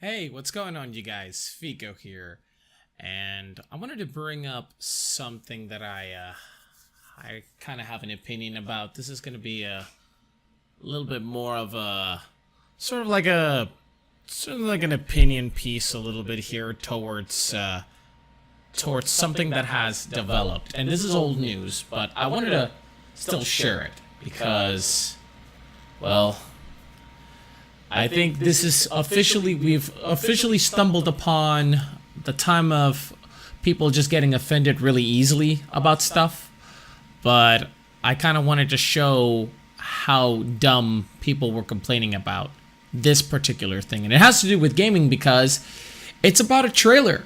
Hey, what's going on, you guys? Fico here, and I wanted to bring up something that I kind of have an opinion about. This is going to be a little bit more of a sort of like an opinion piece, a little bit here towards something that has developed. And this is old news, but I wanted to still share it because, well, I think this is we've officially stumbled upon the time of people just getting offended really easily about stuff. But I kind of wanted to show how dumb people were complaining about this particular thing. And it has to do with gaming because it's about a trailer.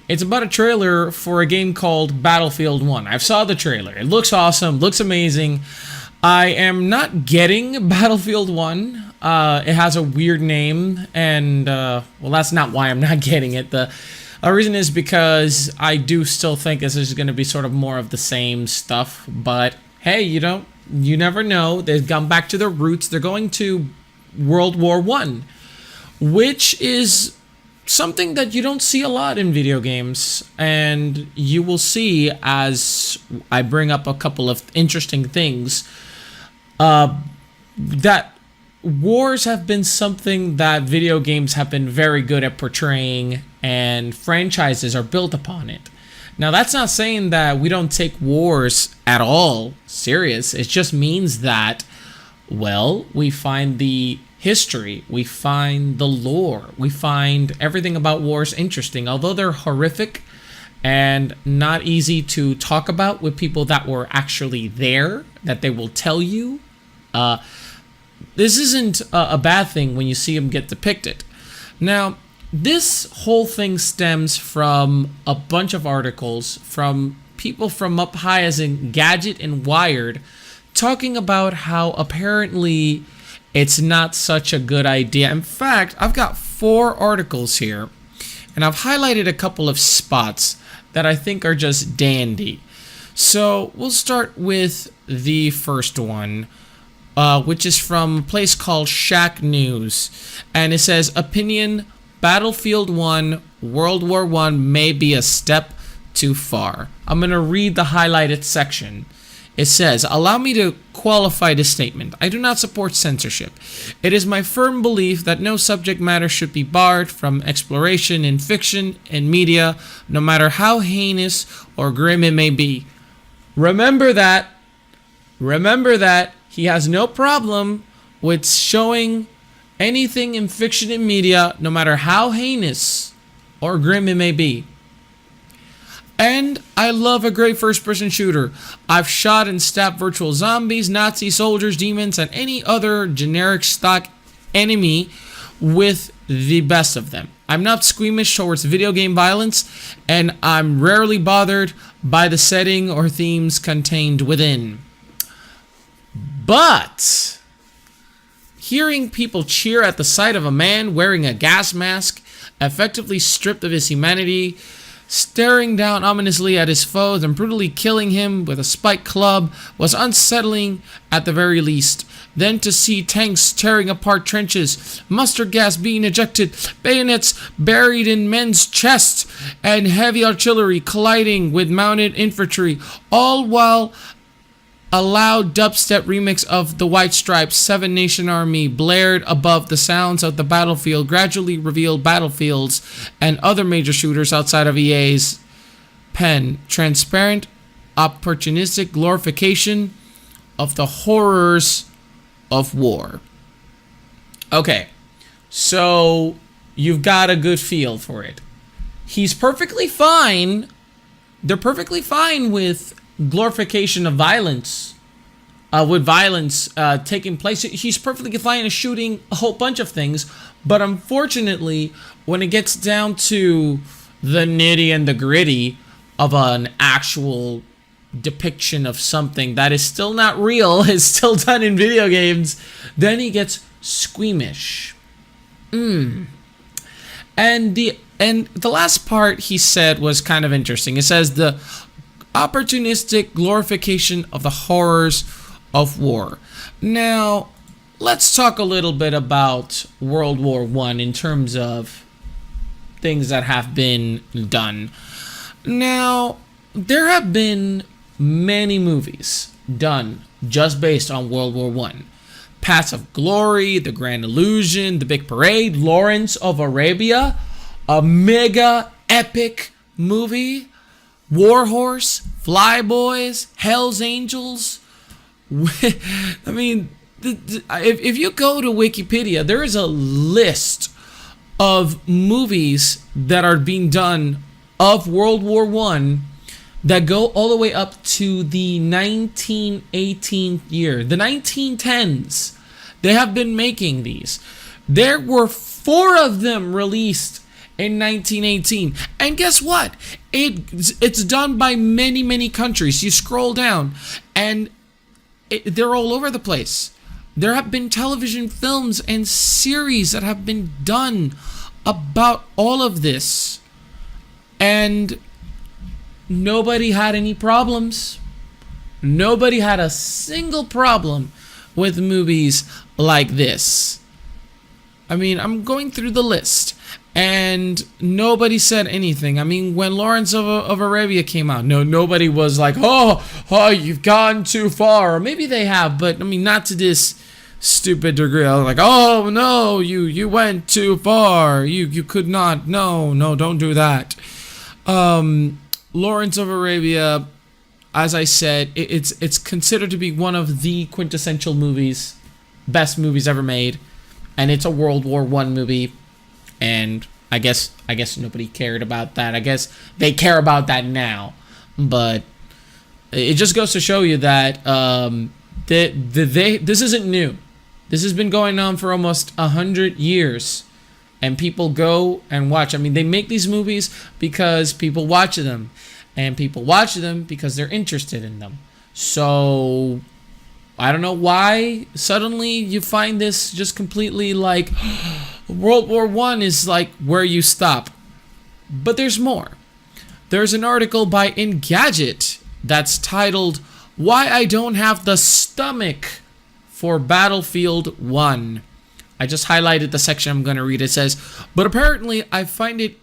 It's about a trailer for a game called Battlefield 1. I saw the trailer. It looks awesome, looks amazing. I am not getting Battlefield 1. It has a weird name, and, well, that's not why I'm not getting it. The reason is because I do still think this is going to be sort of more of the same stuff, but hey, you never know. They've gone back to their roots. They're going to World War I, which is something that you don't see a lot in video games, and you will see as I bring up a couple of interesting things, that wars have been something that video games have been very good at portraying, and franchises are built upon it. Now, that's not saying that we don't take wars at all serious. It just means that, well, we find the history, we find the lore, we find everything about wars interesting. Although they're horrific and not easy to talk about with people that were actually there, that they will tell you, this isn't a bad thing when you see them get depicted. Now, this whole thing stems from a bunch of articles from people from up high as in Engadget and Wired, talking about how apparently it's not such a good idea. In fact, I've got 4 articles here, and I've highlighted a couple of spots that I think are just dandy. So we'll start with the first one, which is from a place called Shack News, and it says, opinion, Battlefield 1, World War I may be a step too far. I'm going to read the highlighted section. It says, allow me to qualify this statement. I do not support censorship. It is my firm belief that no subject matter should be barred from exploration in fiction and media, no matter how heinous or grim it may be. Remember that. He has no problem with showing anything in fiction and media, no matter how heinous or grim it may be. And I love a great first-person shooter. I've shot and stabbed virtual zombies, Nazi soldiers, demons, and any other generic stock enemy with the best of them. I'm not squeamish towards video game violence, and I'm rarely bothered by the setting or themes contained within. But hearing people cheer at the sight of a man wearing a gas mask, effectively stripped of his humanity, staring down ominously at his foes and brutally killing him with a spiked club was unsettling at the very least. Then to see tanks tearing apart trenches, mustard gas being ejected, bayonets buried in men's chests, and heavy artillery colliding with mounted infantry, all while a loud dubstep remix of the White Stripes' Seven Nation Army blared above the sounds of the battlefield gradually revealed Battlefields and other major shooters outside of EA's pen. Transparent, opportunistic glorification of the horrors of war. Okay, so you've got a good feel for it. He's perfectly fine. They're perfectly fine with glorification of violence, with violence taking place. He's perfectly fine in shooting a whole bunch of things, but unfortunately, when it gets down to the nitty and the gritty of an actual depiction of something that is still not real, is still done in video games, then he gets squeamish. And the last part he said was kind of interesting. It says the opportunistic glorification of the horrors of war. Now, let's talk a little bit about World War I in terms of things that have been done. Now, there have been many movies done just based on World War One. Paths of Glory, The Grand Illusion, The Big Parade, Lawrence of Arabia, a mega epic movie, War Horse, Flyboys, Hell's Angels. I mean, if you go to Wikipedia, there is a list of movies that are being done of World War One that go all the way up to the 1918 year, the 1910s. They have been making these. There were 4 of them released in 1918. And guess what? It's done by many, many countries. You scroll down and they're all over the place. There have been television films and series that have been done about all of this. And nobody had any problems. Nobody had a single problem with movies like this. I mean, I'm going through the list and nobody said anything. I mean, when Lawrence of Arabia came out, nobody was like, oh, you've gone too far. Or maybe they have, but I mean, not to this stupid degree. I was like, oh no, you went too far. You could not. No, don't do that. Lawrence of Arabia, as I said, it's considered to be one of the quintessential movies, best movies ever made, and it's a World War One movie. And I guess nobody cared about that. I guess they care about that now, but it just goes to show you that this isn't new. This has been going on for almost 100 years, and people go and watch. I mean, they make these movies because people watch them. And people watch them because they're interested in them. So, I don't know why suddenly you find this just completely like World War One is like where you stop. But there's more. There's an article by Engadget that's titled, Why I Don't Have the Stomach for Battlefield 1. I just highlighted the section I'm going to read. It says, but apparently I find it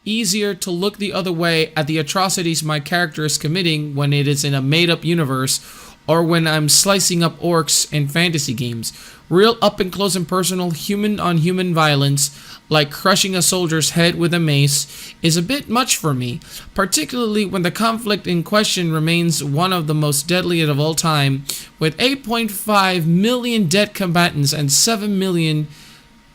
easier to look the other way at the atrocities my character is committing when it is in a made-up universe or when I'm slicing up orcs in fantasy games. Real up-and-close and personal human-on-human violence, like crushing a soldier's head with a mace, is a bit much for me, particularly when the conflict in question remains one of the most deadly of all time, with 8.5 million dead combatants and 7 million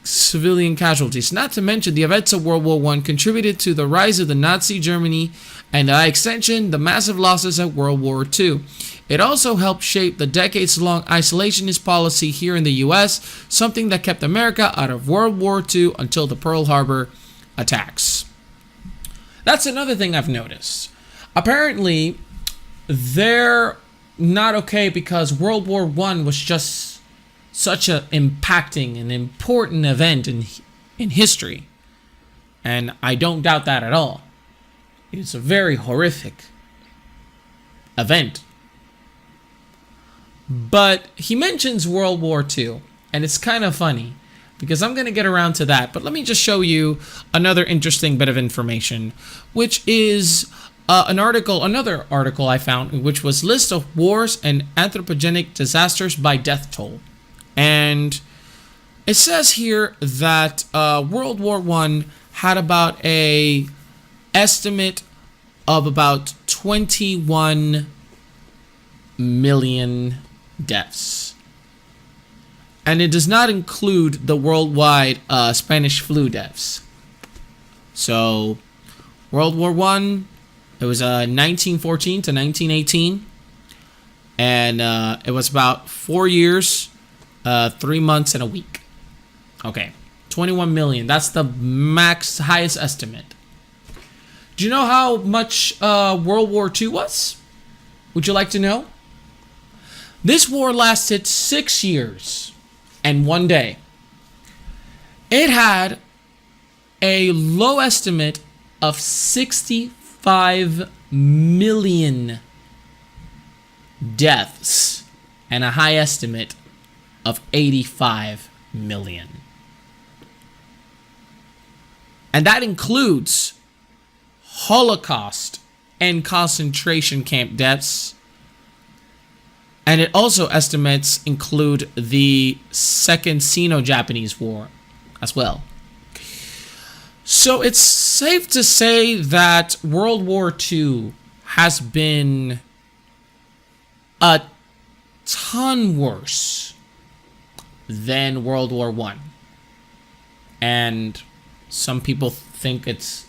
civilian casualties. Not to mention the events of World War I contributed to the rise of the Nazi Germany and by extension the massive losses at World War II. It also helped shape the decades-long isolationist policy here in the US, something that kept America out of World War II until the Pearl Harbor attacks. That's another thing I've noticed. Apparently, they're not okay because World War I was just such an impacting and important event in history. And I don't doubt that at all. It's a very horrific event. But he mentions World War II, and it's kind of funny because I'm going to get around to that. But let me just show you another interesting bit of information, which is another article I found, which was List of Wars and Anthropogenic Disasters by Death Toll. And it says here that World War I had about a estimate of about 21 million deaths. And it does not include the worldwide Spanish flu deaths. So, World War I, it was 1914 to 1918. And it was about 4 years, 3 months, and a week. Okay, 21 million. That's the max, highest estimate. Do you know how much World War II was? Would you like to know? This war lasted 6 years and 1 day. It had a low estimate of 65 million deaths and a high estimate of 85 million. And that includes Holocaust and concentration camp deaths. And it also estimates include the Second Sino-Japanese War as well. So it's safe to say that World War II has been a ton worse than World War I. And some people think it's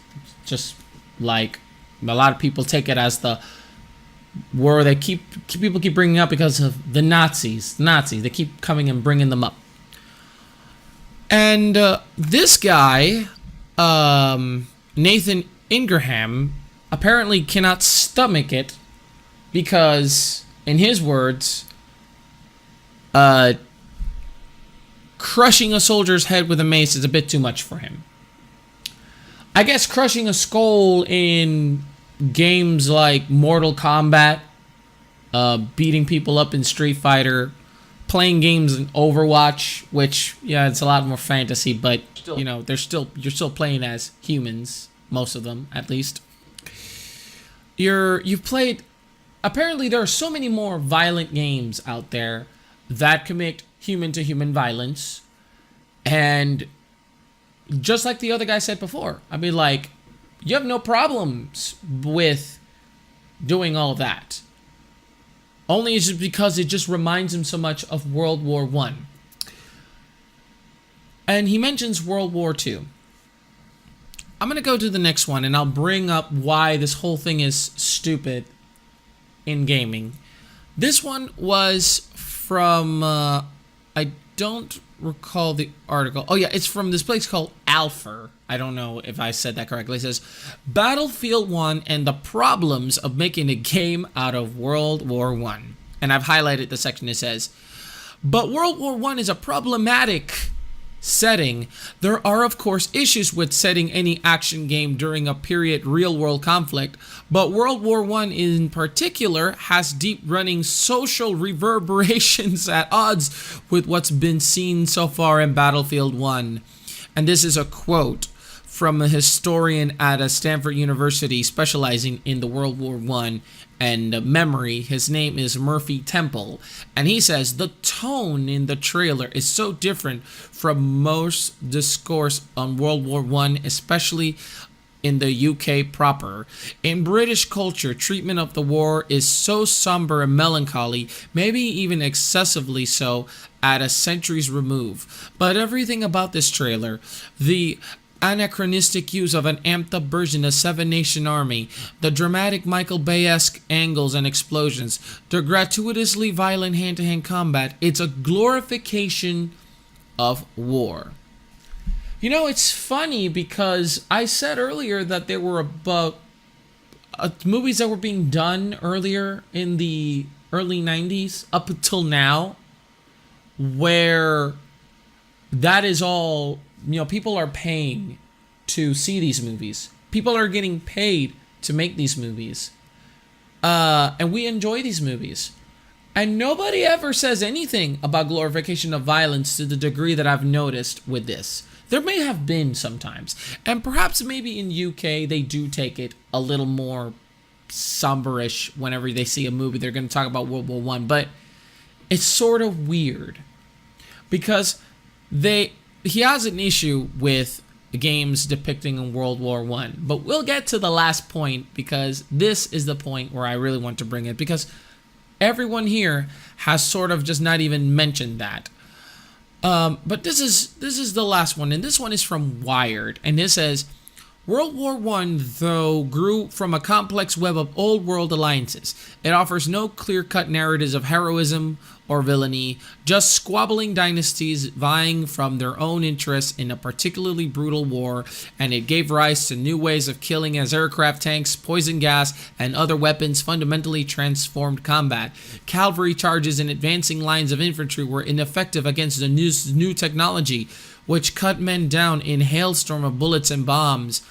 just like, a lot of people take it as the war that people keep bringing up because of the Nazis. They keep coming and bringing them up. And this guy, Nathan Ingraham, apparently cannot stomach it because, in his words, crushing a soldier's head with a mace is a bit too much for him. I guess crushing a skull in games like Mortal Kombat, beating people up in Street Fighter, playing games in Overwatch, which, yeah, it's a lot more fantasy, but you know, you're still playing as humans, most of them at least. You've played. Apparently, there are so many more violent games out there that commit human-to-human violence, and just like the other guy said before, I mean, like, you have no problems with doing all of that. Only it's just because it just reminds him so much of World War I. And he mentions World War II. I'm going to go to the next one, and I'll bring up why this whole thing is stupid in gaming. This one was from, I don't recall the article. Oh yeah, it's from this place called Alpha. I don't know if I said that correctly. It says, Battlefield 1 and the problems of making a game out of World War I. And I've highlighted the section that says, but World War I is a problematic setting. There are, of course, issues with setting any action game during a period real-world conflict, but World War I in particular has deep-running social reverberations at odds with what's been seen so far in Battlefield 1. And this is a quote from a historian at a Stanford University specializing in the World War I and memory. His name is Murphy Temple, and he says the tone in the trailer is so different from most discourse on World War I, especially in the UK proper. In British culture, treatment of the war is so somber and melancholy, maybe even excessively so at a century's remove. But everything about this trailer, the anachronistic use of an amped-up version of Seven Nation Army, the dramatic Michael Bay-esque angles and explosions, the gratuitously violent hand-to-hand combat, it's a glorification of war. You know, it's funny because I said earlier that there were about movies that were being done earlier in the early 90s up until now where that is all, you know, people are paying to see these movies. People are getting paid to make these movies. And we enjoy these movies. And nobody ever says anything about glorification of violence to the degree that I've noticed with this. There may have been sometimes. And perhaps maybe in UK they do take it a little more somberish whenever they see a movie. They're going to talk about World War I. But it's sort of weird. Because he has an issue with games depicting in World War I. But we'll get to the last point because this is the point where I really want to bring it. Because everyone here has sort of just not even mentioned that. But this is the last one. And this one is from Wired. And it says, World War I, though, grew from a complex web of old world alliances. It offers no clear-cut narratives of heroism or villainy, just squabbling dynasties vying from their own interests in a particularly brutal war, and it gave rise to new ways of killing as aircraft, tanks, poison gas, and other weapons fundamentally transformed combat. Cavalry charges and advancing lines of infantry were ineffective against the new technology, which cut men down in hailstorm of bullets and bombs.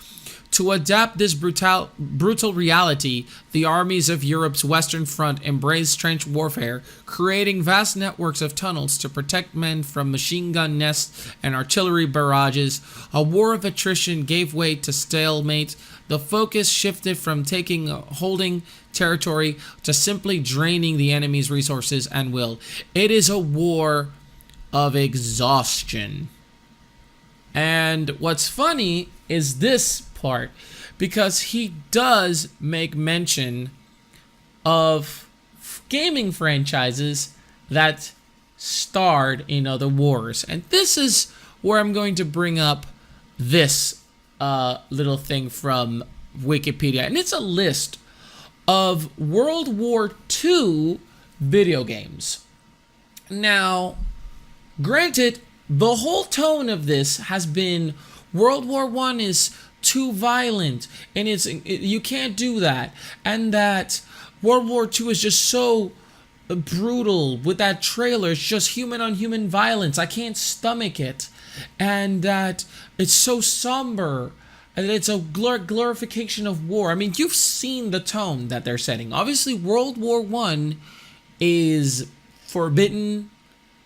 To adapt this brutal reality, the armies of Europe's Western Front embraced trench warfare, creating vast networks of tunnels to protect men from machine gun nests and artillery barrages. A war of attrition gave way to stalemate. The focus shifted from holding territory to simply draining the enemy's resources and will. It is a war of exhaustion. And what's funny is this part, because he does make mention of gaming franchises that starred in other wars. And this is where I'm going to bring up this little thing from Wikipedia. And it's a list of World War II video games. Now, granted, the whole tone of this has been World War I is too violent, and you can't do that, and that World War II is just so brutal with that trailer. It's just human on human violence. I can't stomach it, and that it's so somber, and it's a glorification of war. I mean, you've seen the tone that they're setting. Obviously, World War I is forbidden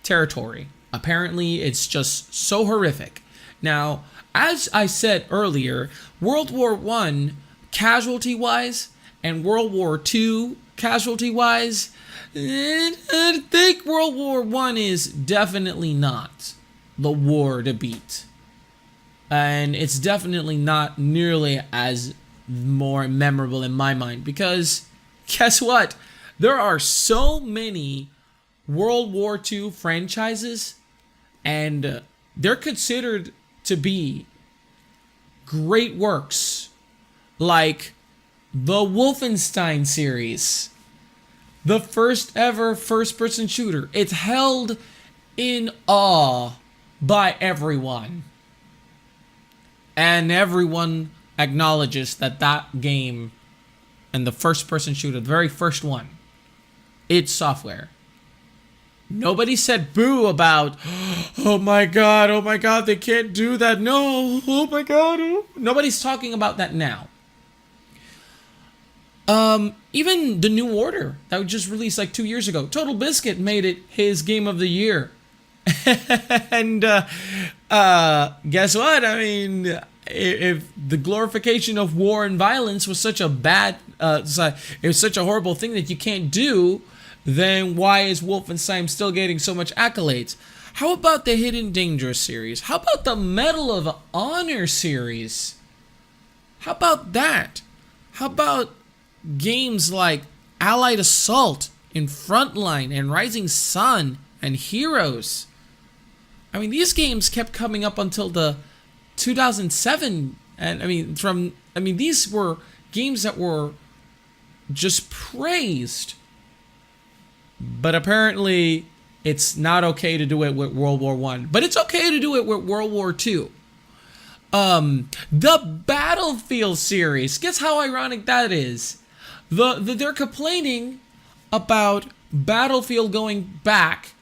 territory. Apparently, it's just so horrific. Now, as I said earlier, World War I, casualty-wise, and World War II, casualty-wise, I think World War I is definitely not the war to beat. And it's definitely not nearly as more memorable in my mind, because guess what? There are so many World War II franchises, and they're considered to be great works, like the Wolfenstein series, the first ever first-person shooter. It's held in awe by everyone, and everyone acknowledges that game and the first-person shooter, the very first one, id Software. Nobody said boo about, oh my god, they can't do that. No, oh my god. Oh. Nobody's talking about that now. Even the New Order that was just released like 2 years ago, Total Biscuit made it his game of the year. And guess what? I mean, if the glorification of war and violence was such a it was such a horrible thing that you can't do, then why is Wolfenstein still getting so much accolades? How about the Hidden Danger series? How about the Medal of Honor series? How about that? How about games like Allied Assault and Frontline and Rising Sun and Heroes? I mean, these games kept coming up until the 2007, and these were games that were just praised. But apparently, it's not okay to do it with World War I. But it's okay to do it with World War II. The Battlefield series. Guess how ironic that is? They're complaining about Battlefield going back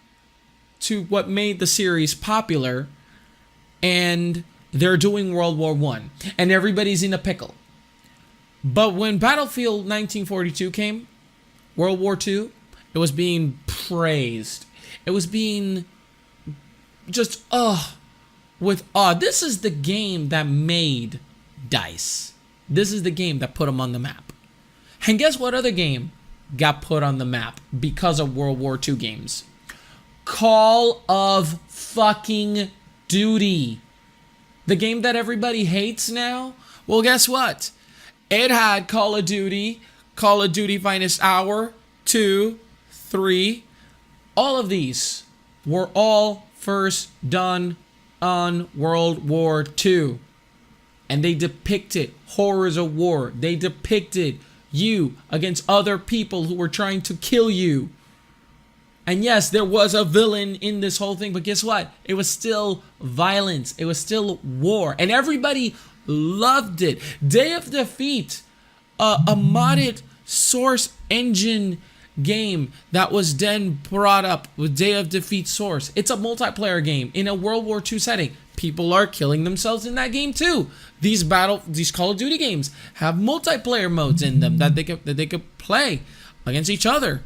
to what made the series popular, and they're doing World War I. And everybody's in a pickle. But when Battlefield 1942 came, World War II, it was being praised. It was being just, with awe. This is the game that made DICE. This is the game that put them on the map. And guess what other game got put on the map because of World War II games? Call of fucking Duty. The game that everybody hates now? Well, guess what? It had Call of Duty Finest Hour, 2, 3. All of these were all first done on World War II. And they depicted horrors of war. They depicted you against other people who were trying to kill you. And yes, there was a villain in this whole thing, but guess what? It was still violence. It was still war. And everybody loved it. Day of Defeat, a modded Source engine game that was then brought up with Day of Defeat Source. It's a multiplayer game in a World War II setting. people are killing themselves in that game too. These Call of Duty games have multiplayer modes in them that they could play against each other.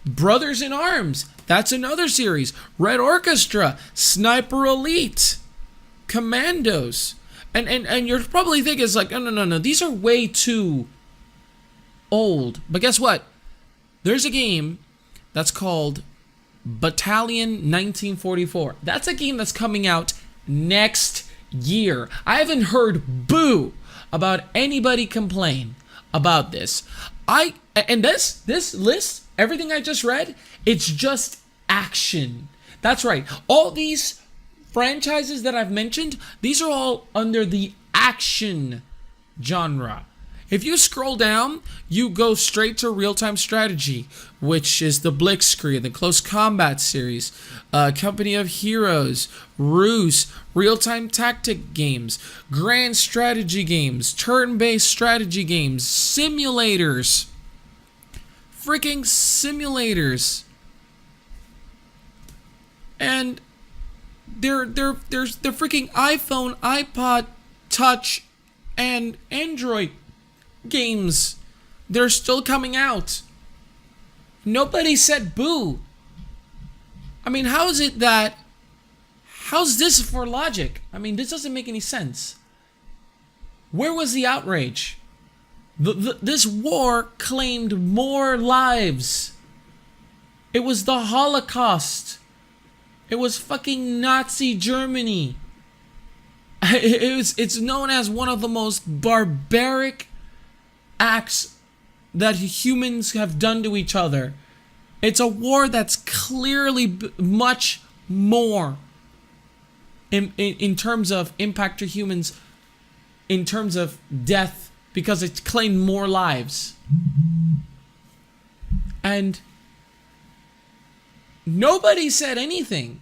Brothers in Arms, that's another series. Red Orchestra, Sniper Elite, Commandos. And you're probably thinking, it's like, no, these are way too old. But guess what? There's a game that's called Battalion 1944. That's a game that's coming out next year. I haven't heard boo about anybody complain about this. And this list, everything I just read, it's just action. That's right. All these franchises that I've mentioned, these are all under the action genre. If you scroll down, you go straight to real-time strategy, which is the Blitzkrieg, the Close Combat series, Company of Heroes, Ruse, real-time tactic games, grand strategy games, turn-based strategy games, simulators, freaking simulators, and they're freaking iPhone, iPod Touch, and Android games. They're still coming out. Nobody said boo. I mean, how's this for logic? I mean, this doesn't make any sense. Where was the outrage? This war claimed more lives. It was the Holocaust. It was fucking Nazi Germany. It's known as one of the most barbaric acts that humans have done to each other. It's a war that's clearly much more in terms of impact to humans, in terms of death, because it claimed more lives. And nobody said anything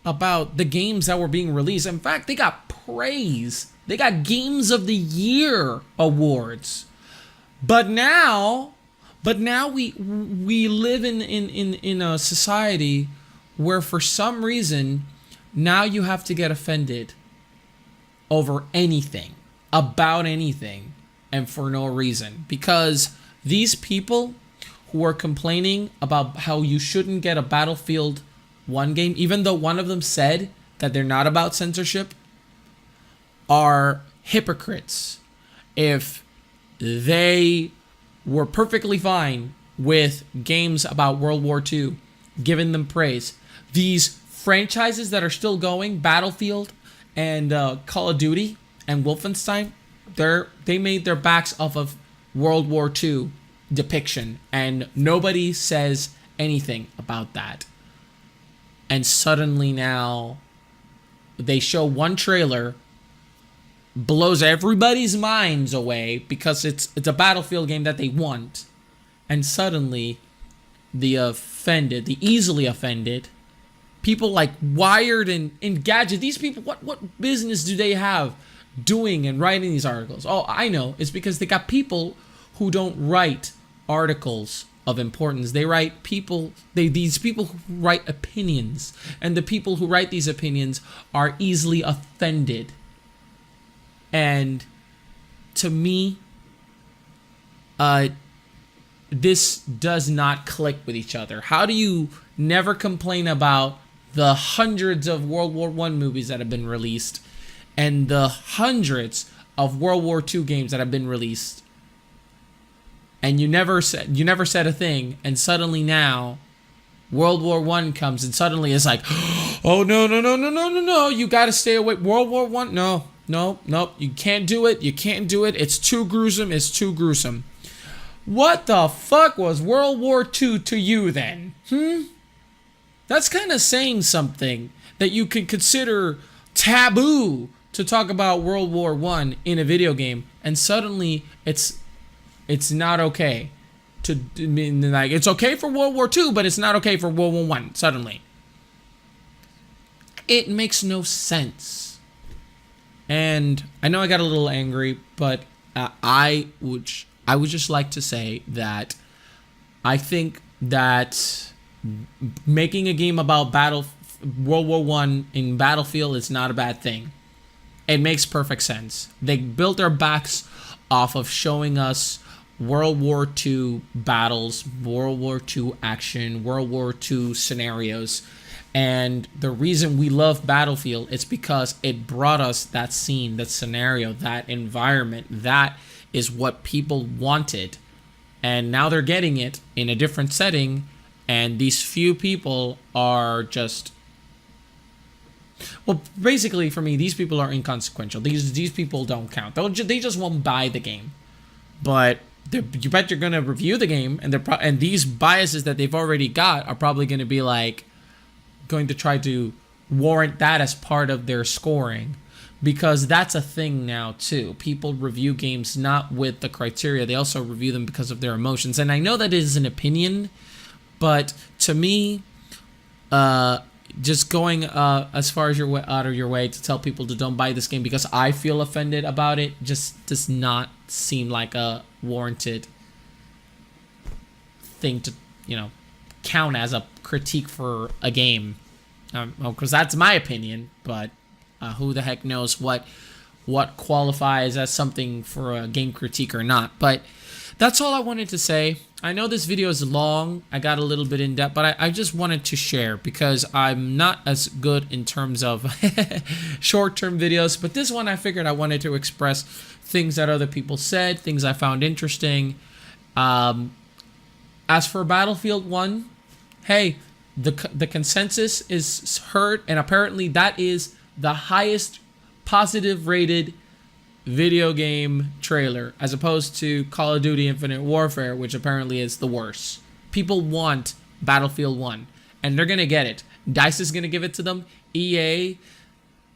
about the games that were being released. In fact, they got praise. They got Games of the Year awards. But now we live in a society where, for some reason, now you have to get offended over anything, about anything, and for no reason. Because these people who are complaining about how you shouldn't get a Battlefield 1 game, even though one of them said that they're not about censorship, are hypocrites. If they were perfectly fine with games about World War II, giving them praise, these franchises that are still going, Battlefield and Call of Duty and Wolfenstein, they made their backs off of World War II depiction, and nobody says anything about that. And suddenly now they show one trailer, blows everybody's minds away because it's a Battlefield game that they want, and suddenly the offended, the easily offended, people like Wired and Engadget, these people, what business do they have doing and writing these articles? Oh, I know. It's because they got people who don't write articles of importance. They write these people who write opinions, and the people who write these opinions are easily offended. And to me, this does not click with each other. How do you never complain about the hundreds of World War I movies that have been released and the hundreds of World War II games that have been released, and you never said a thing, and suddenly now World War I comes and suddenly it's like, oh no, you gotta stay away. World War I, no, you can't do it. It's too gruesome. What the fuck was World War II to you then? That's kind of saying something, that you could consider taboo to talk about World War I in a video game, and suddenly it's not okay. Like, it's okay for World War II, but it's not okay for World War I suddenly. It makes no sense. And I know I got a little angry, but I would just like to say that I think that making a game about World War One in Battlefield is not a bad thing. It makes perfect sense. They built their backs off of showing us World War II battles, World War II action, World War II scenarios. And the reason we love Battlefield is because it brought us that scene, that scenario, that environment. That is what people wanted. And now they're getting it in a different setting. And these few people are just... Well, basically, for me, these people are inconsequential. These people don't count. They just won't buy the game. But you bet you're going to review the game. And these biases that they've already got are probably going to be like... going to try to warrant that as part of their scoring, because that's a thing now too. People review games not with the criteria, they also review them because of their emotions. And I know that is an opinion, but to me, just going as far as out of your way to tell people to don't buy this game because I feel offended about it just does not seem like a warranted thing to, count as a critique for a game. Because that's my opinion, but who the heck knows what qualifies as something for a game critique or not. But that's all I wanted to say. I know this video is long. I got a little bit in depth, but I just wanted to share because I'm not as good in terms of short-term videos. But this one, I figured I wanted to express things that other people said, things I found interesting. As for Battlefield 1, hey, the consensus is heard, and apparently that is the highest positive rated video game trailer, as opposed to Call of Duty Infinite Warfare, which apparently is the worst. People want Battlefield 1, and they're going to get it. DICE is going to give it to them. EA,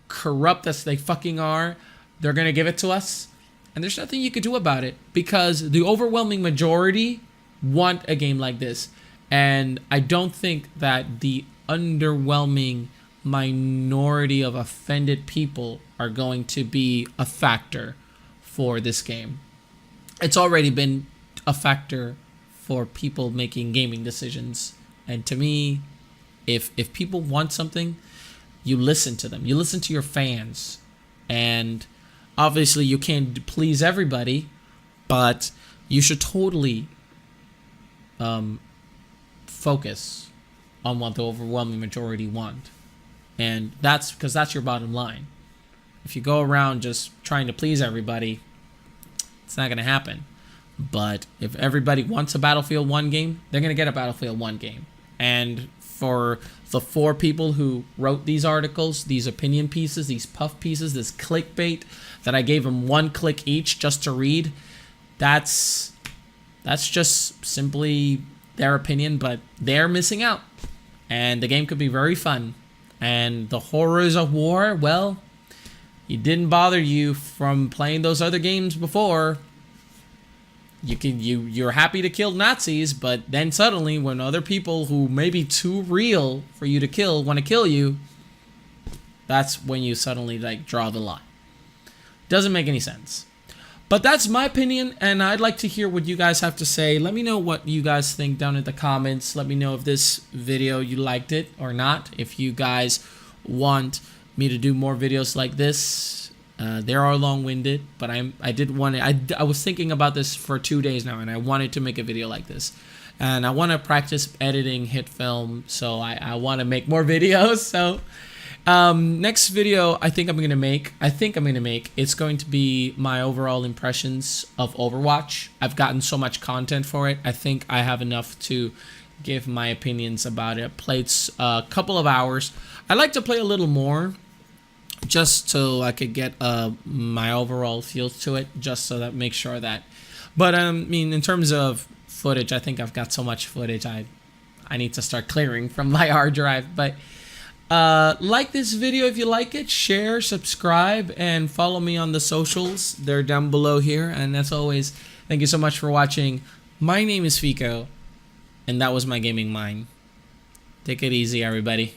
corrupt as they fucking are, they're going to give it to us. And there's nothing you could do about it, because the overwhelming majority want a game like this. And I don't think that the underwhelming minority of offended people are going to be a factor for this game. It's already been a factor for people making gaming decisions. And to me, if people want something, you listen to them. You listen to your fans. And obviously you can't please everybody, but you should totally focus on what the overwhelming majority want. And that's because that's your bottom line. If you go around just trying to please everybody, it's not going to happen. But if everybody wants a Battlefield 1 game, they're going to get a Battlefield 1 game. And for the 4 people who wrote these articles, these opinion pieces, these puff pieces, this clickbait that I gave them 1 click each just to read, that's just simply their opinion, but they're missing out. And the game could be very fun. And the horrors of war, well, it didn't bother you from playing those other games before. You're happy to kill Nazis, but then suddenly when other people who may be too real for you to kill want to kill you, that's when you suddenly draw the line. Doesn't make any sense. But that's my opinion, and I'd like to hear what you guys have to say. Let me know what you guys think down in the comments. Let me know if this video, you liked it or not. If you guys want me to do more videos like this. They are long-winded, but I did want to... I was thinking about this for 2 days now, and I wanted to make a video like this. And I want to practice editing hit film, so I want to make more videos. So... next video I think I'm gonna make, it's going to be my overall impressions of Overwatch. I've gotten so much content for it. I think I have enough to give my opinions about it. Played a couple of hours. I'd like to play a little more, just so I could get my overall feel to it, just so that make sure that. But I mean, in terms of footage, I think I've got so much footage I need to start clearing from my hard drive. But like this video if you like it, share, subscribe, and follow me on the socials. They're down below here. And as always, thank you so much for watching. My name is Fico, and that was my gaming mind. Take it easy, everybody.